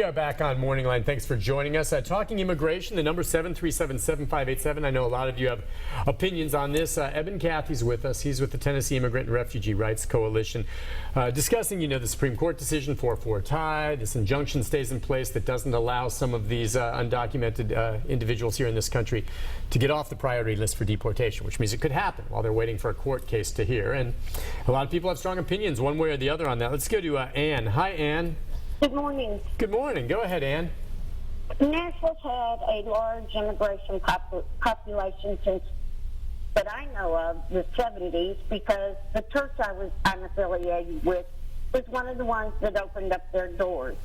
We are back on Morning Line. Thanks for joining us. Talking immigration, the number 737-7587. I know a lot of you have opinions on this. Eben Cathy's with us. He's with the Tennessee Immigrant and Refugee Rights Coalition, discussing, the Supreme Court decision, 4-4 tie. This injunction stays in place that doesn't allow some of these undocumented individuals here in this country to get off the priority list for deportation, which means it could happen while they're waiting for a court case to hear. And a lot of people have strong opinions one way or the other on that. Let's go to Ann. Hi, Ann. Good morning. Good morning. Go ahead, Ann. Nashville's had a large immigration population since that I know of the 70s, because the church I'm affiliated with was one of the ones that opened up their doors.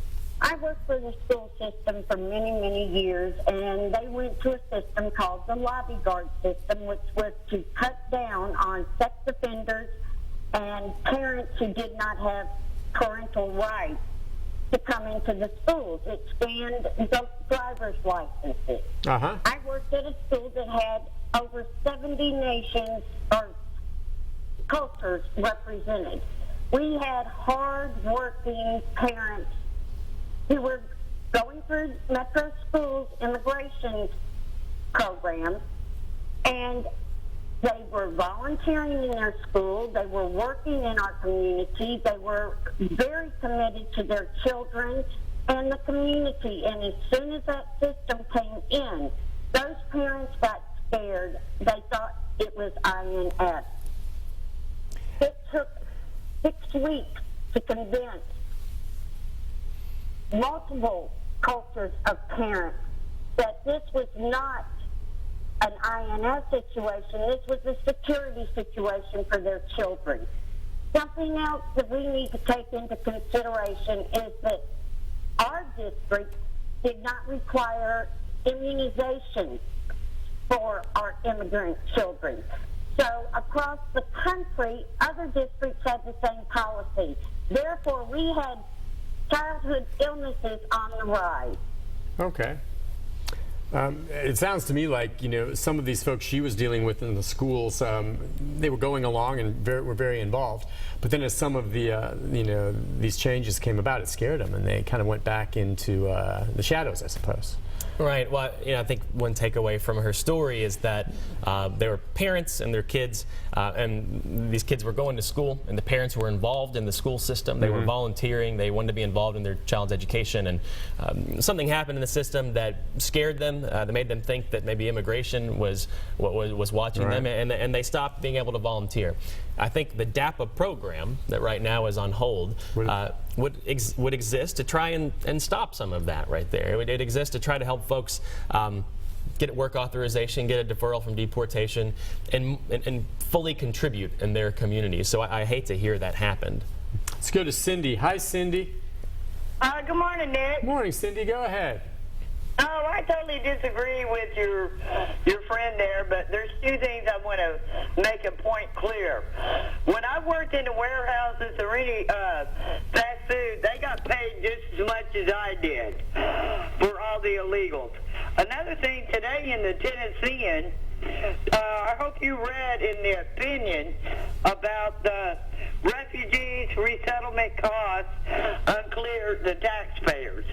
I worked for the school system for many, many years, and they went to a system called the lobby guard system, which was to cut down on sex offenders and parents who did not have parental rights to come into the schools. It scanned the driver's licenses. I worked at a school that had over 70 nations or cultures represented. We had hard-working parents who were going through Metro Schools immigration programs, and they were volunteering in their school. They were working in our community. They were very committed to their children and the community. And as soon as that system came in, those parents got scared. They thought it was INS. It took 6 weeks to convince multiple cultures of parents that this was not an INS situation. This was a security situation for their children. Something else that we need to take into consideration is that our district did not require immunization for our immigrant children. So across the country, other districts had the same policy. Therefore, we had childhood illnesses on the rise. Okay. It sounds to me like, some of these folks she was dealing with in the schools, they were going along and were very involved. But then as some of the, these changes came about, it scared them, and they kind of went back into the shadows, I suppose. Right. Well, I think one takeaway from her story is that there were parents and their kids, and these kids were going to school, and the parents were involved in the school system. They were volunteering. They wanted to be involved in their child's education, and something happened in the system that scared them. That made them think that maybe immigration was watching them, and they stopped being able to volunteer. I think the DAPA program that right now is on hold would exist to try and stop some of that right there. It would exist to try to help folks get work authorization, get a deferral from deportation, and fully contribute in their communities. So I hate to hear that happened. Let's go to Cindy. Hi, Cindy. Good morning, Nick. Morning, Cindy. Go ahead. Oh, I totally disagree with your friend there, but there's two things I want to make a point clear. When I worked in the warehouses or any fast food, they got paid just as much as I did for all the illegals. Another thing today in the Tennessean, I hope you read in the opinion about the refugees resettlement costs unclear the taxpayers.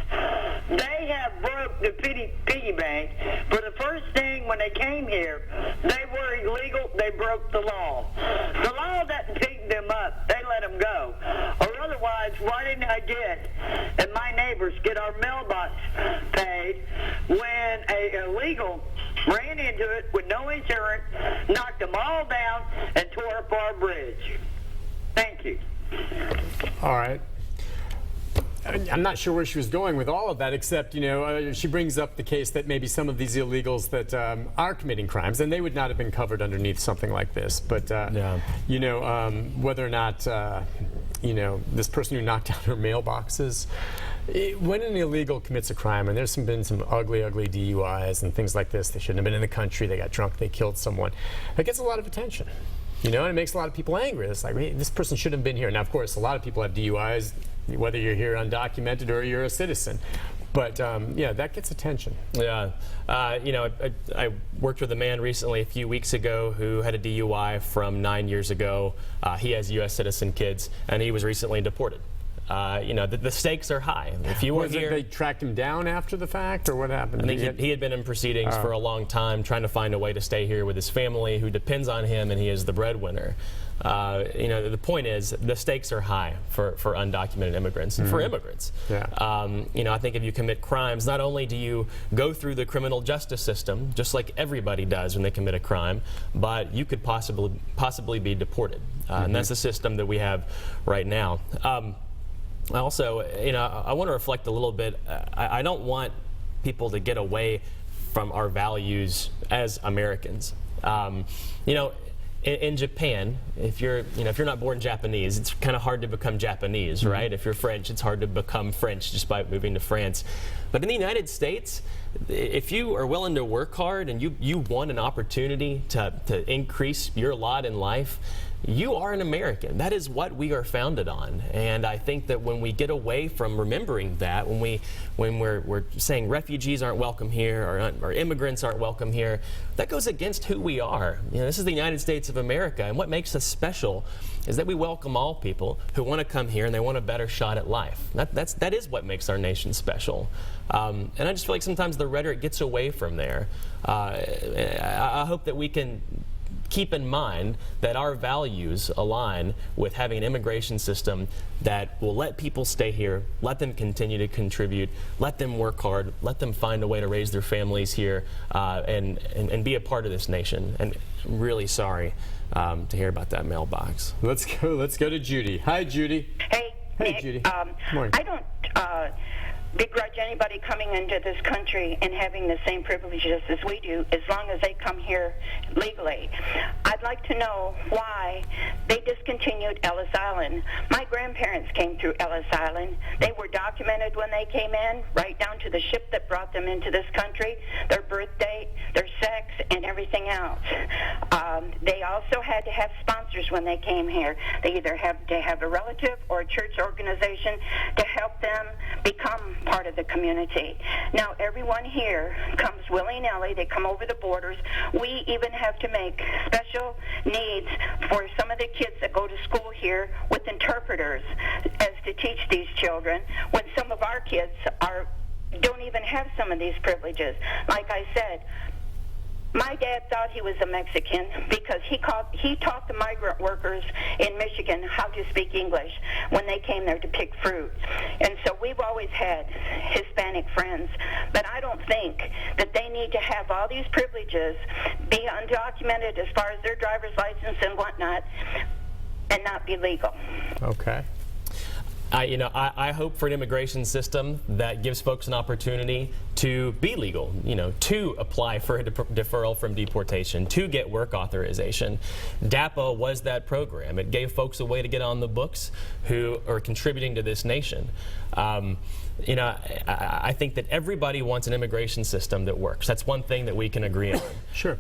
They have broke the piggy bank. For the first thing, when they came here, they were illegal. They broke the law. The law doesn't pick them up. They let them go. Or otherwise, why didn't I get and my neighbors get our mailbox paid when a illegal ran into it with no insurance, knocked them all down, and tore up our bridge? Thank you. All right. I'm not sure where she was going with all of that, except, she brings up the case that maybe some of these illegals that are committing crimes, and they would not have been covered underneath something like this. But, whether or not, this person who knocked down her mailboxes, when an illegal commits a crime, and there's been some ugly, ugly DUIs and things like this, they shouldn't have been in the country, they got drunk, they killed someone, that gets a lot of attention. And it makes a lot of people angry. It's like, hey, this person shouldn't have been here. Now, of course, a lot of people have DUIs, whether you're here undocumented or you're a citizen. But, that gets attention. Yeah. I worked with a man recently, a few weeks ago, who had a DUI from 9 years ago. He has U.S. citizen kids, and he was recently deported. the stakes are high. If you were Was it here, they tracked him down after the fact, or what happened? I think he had been in proceedings for a long time, trying to find a way to stay here with his family, who depends on him, and he is the breadwinner. The point is, the stakes are high for undocumented immigrants and for immigrants. Yeah. I think if you commit crimes, not only do you go through the criminal justice system, just like everybody does when they commit a crime, but you could possibly be deported. And that's the system that we have right now. Also, I want to reflect a little bit. I don't want people to get away from our values as Americans. In Japan, if you're not born Japanese, it's kind of hard to become Japanese, right? If you're French, it's hard to become French just by moving to France. But in the United States, if you are willing to work hard and you want an opportunity to increase your lot in life, you are an American. That is what we are founded on. And I think that when we get away from remembering that, when we're saying refugees aren't welcome here or immigrants aren't welcome here, that goes against who we are. This is the United States of America, and what makes us special is that we welcome all people who want to come here and they want a better shot at life. That is what makes our nation special. And I just feel like sometimes the rhetoric gets away from there. I hope that we can keep in mind that our values align with having an immigration system that will let people stay here, let them continue to contribute, let them work hard, let them find a way to raise their families here, and be a part of this nation. And I'm really sorry to hear about that mailbox. Let's go to Judy. Hi, Judy. Hey, Nick, Judy. Morning. I don't begrudge anybody coming into this country and having the same privileges as we do, as long as they come here legally. I'd like to know why they discontinued Ellis Island. My grandparents came through Ellis Island. They were documented when they came in, right down to the ship that brought them into this country, their birth date, their sex, and everything else. They also had to have sponsors when they came here. They either have to have a relative or a church organization to help them become part of the community. Now, everyone here comes willy-nilly. They come over the borders. We even have to make special needs for some of the kids that go to school here with interpreters as to teach these children, when some of our kids don't even have some of these privileges. Like I said, my dad thought he was a Mexican because he taught the migrant workers in Michigan how to speak English when they came there to pick fruit. And so we've always had Hispanic friends, but I don't think that they need to have all these privileges, be undocumented as far as their driver's license and whatnot, and not be legal. Okay. I hope for an immigration system that gives folks an opportunity to be legal, to apply for a deferral from deportation, to get work authorization. DAPA was that program. It gave folks a way to get on the books who are contributing to this nation. I think that everybody wants an immigration system that works. That's one thing that we can agree on. Sure.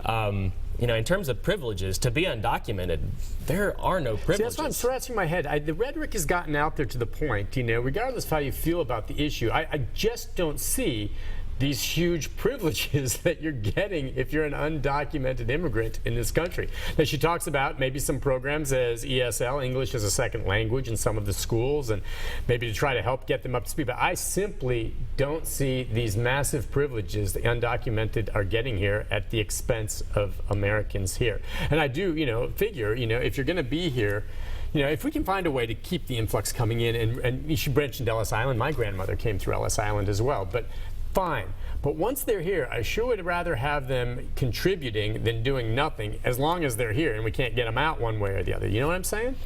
In terms of privileges, to be undocumented, there are no privileges. See, that's what I'm scratching my head. The rhetoric has gotten out there to the point, regardless of how you feel about the issue, I just don't see these huge privileges that you're getting if you're an undocumented immigrant in this country. Now, she talks about maybe some programs as ESL, English as a second language, in some of the schools, and maybe to try to help get them up to speed. But I simply don't see these massive privileges the undocumented are getting here at the expense of Americans here. And I do, figure, if you're going to be here, if we can find a way to keep the influx coming in, and she mentioned Ellis Island. My grandmother came through Ellis Island as well. But fine. But once they're here, I sure would rather have them contributing than doing nothing, as long as they're here and we can't get them out one way or the other. You know what I'm saying?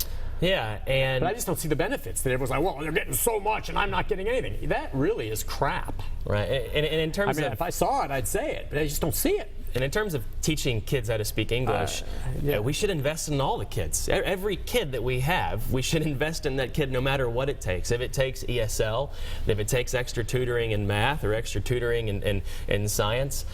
Yeah, and but I just don't see the benefits. That everyone's like, well, they're getting so much and I'm not getting anything. That really is crap. Right. And in terms of, if I saw it, I'd say it, but I just don't see it. And in terms of teaching kids how to speak English, we should invest in all the kids. Every kid that we have, we should invest in that kid no matter what it takes. If it takes ESL, if it takes extra tutoring in math or extra tutoring in science,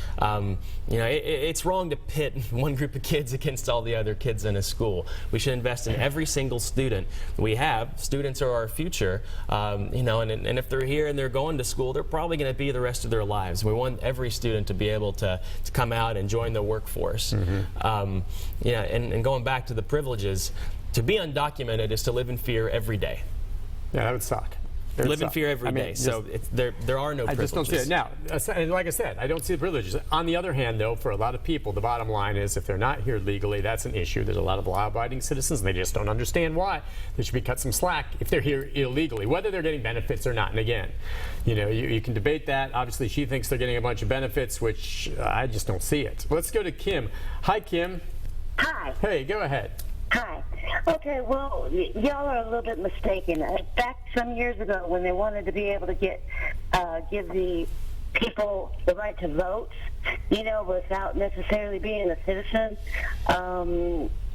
it's wrong to pit one group of kids against all the other kids in a school. We should invest in every single student we have. Students are our future, and if they're here and they're going to school, they're probably going to be the rest of their lives. We want every student to be able to come out and join the workforce. And going back to the privileges, to be undocumented is to live in fear every day. Yeah, that would suck. It would Live in suck. fear every I mean, day. So there are no I privileges. just don't see it. Now, and like I said, I don't see the privileges. On the other hand, though, for a lot of people, the bottom line is if they're not here legally, that's an issue. There's a lot of law-abiding citizens, and they just don't understand why. They should be cut some slack if they're here illegally, whether they're getting benefits or not. And again, you can debate that. Obviously, she thinks they're getting a bunch of benefits, which I just don't see it. Let's go to Kim. Hi, Kim. Hi. Hey, go ahead. Hi. Okay, well, y'all are a little bit mistaken. Back some years ago when they wanted to be able to give the people the right to vote, without necessarily being a citizen,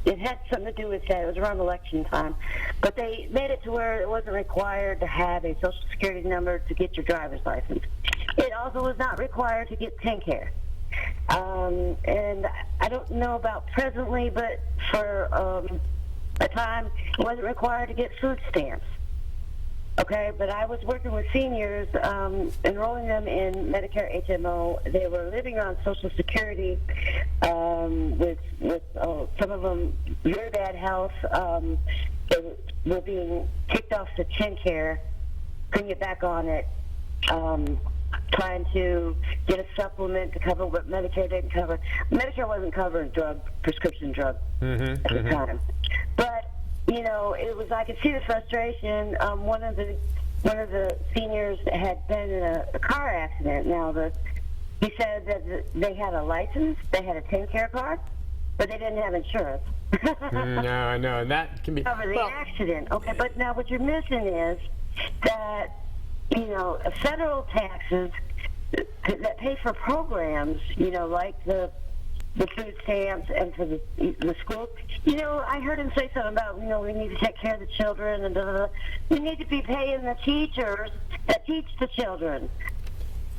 it had something to do with that. It was around election time. But they made it to where it wasn't required to have a Social Security number to get your driver's license. It also was not required to get TennCare. And I don't know about presently, but for a time, it wasn't required to get food stamps. Okay, but I was working with seniors, enrolling them in Medicare HMO. They were living on Social Security with some of them very bad health. They were being kicked off the TennCare, couldn't get back on it. Trying to get a supplement to cover what Medicare didn't cover. Medicare wasn't covering prescription drug at the time. But, it was, I could see the frustration. One of the seniors had been in a car accident. Now, he said that they had a license, they had a TennCare card, but they didn't have insurance. No, I know, and that can be... Cover the accident. Okay, but now what you're missing is that federal taxes that pay for programs, like the food stamps and for the schools. I heard him say something about, we need to take care of the children and we need to be paying the teachers that teach the children.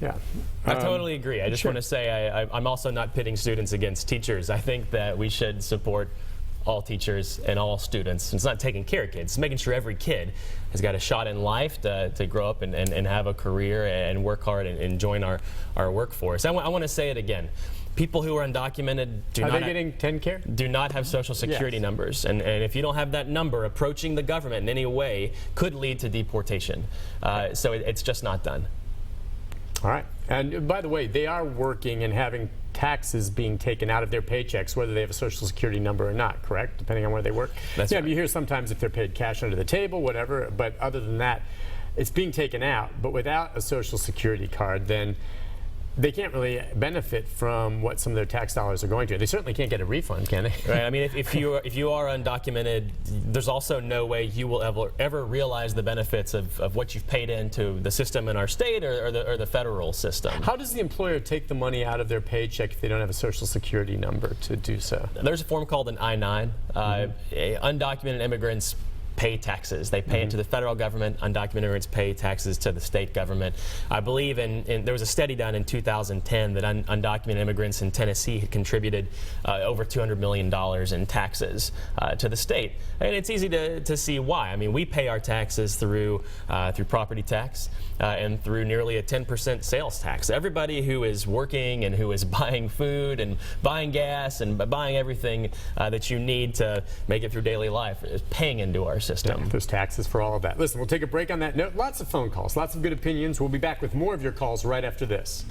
Yeah. I totally agree. I just want to say I'm also not pitting students against teachers. I think that we should support all teachers and all students. It's not taking care of kids. It's making sure every kid has got a shot in life to grow up and have a career and work hard and join our workforce. I want to say it again. People who are undocumented do not have Social Security numbers. And if you don't have that number, approaching the government in any way could lead to deportation. So it's just not done. All right. And by the way, they are working and having taxes being taken out of their paychecks, whether they have a Social Security number or not, correct? Depending on where they work. That's right. You hear sometimes if they're paid cash under the table, whatever, but other than that, it's being taken out. But without a Social Security card, then they can't really benefit from what some of their tax dollars are going to. They certainly can't get a refund, can they? Right. I mean, if you are undocumented, there's also no way you will ever realize the benefits of what you've paid into the system in our state or the federal system. How does the employer take the money out of their paycheck if they don't have a Social Security number to do so? There's a form called an I-9. Undocumented immigrants pay taxes. They pay it to the federal government. Undocumented immigrants pay taxes to the state government. I believe there was a study done in 2010 that undocumented immigrants in Tennessee had contributed over $200 million in taxes to the state. And it's easy to see why. I mean, we pay our taxes through property tax and through nearly a 10% sales tax. Everybody who is working and who is buying food and buying gas and buying everything that you need to make it through daily life is paying into our system. Yeah, there's taxes for all of that. Listen, we'll take a break on that note. Lots of phone calls, lots of good opinions. We'll be back with more of your calls right after this.